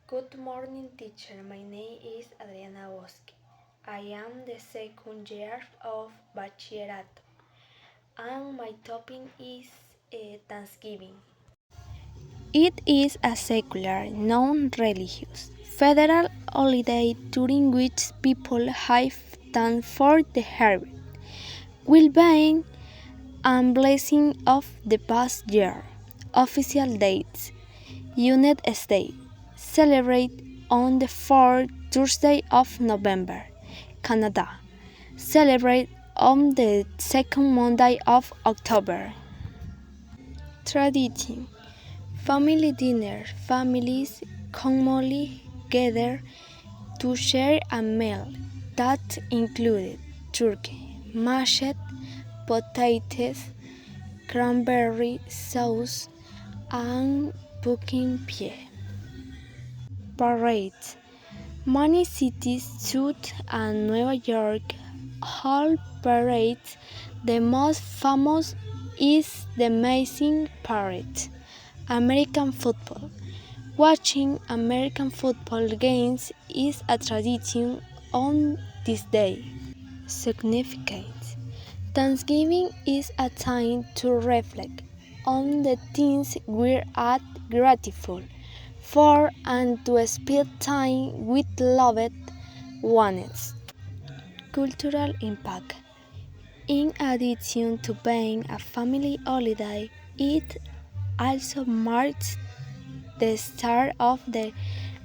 Good morning, teacher. My name is Adriana Bosque. I am the second year of Bachillerato, and my topic is Thanksgiving. It is a secular, non-religious, federal holiday during which people have thanked for the harvest, well-being, and blessing of the past year. Official dates: United States celebrate on the fourth Thursday of November. Canada celebrate on the second Monday of October. Tradition: family dinner. Families commonly gather to share a meal that included turkey, mashed potatoes, cranberry sauce, and pumpkin pie. Parades: many cities, such as New York, hold parades. The most famous is the Amazing Parade. American football: watching American football games is a tradition on this day. Significance: Thanksgiving is a time to reflect on the things we are grateful for and to spend time with loved ones. Cultural impact: in addition to being a family holiday, it also marks the start of the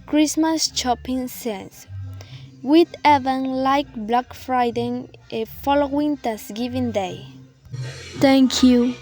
Christmas shopping season, with events like Black Friday following Thanksgiving Day. Thank you.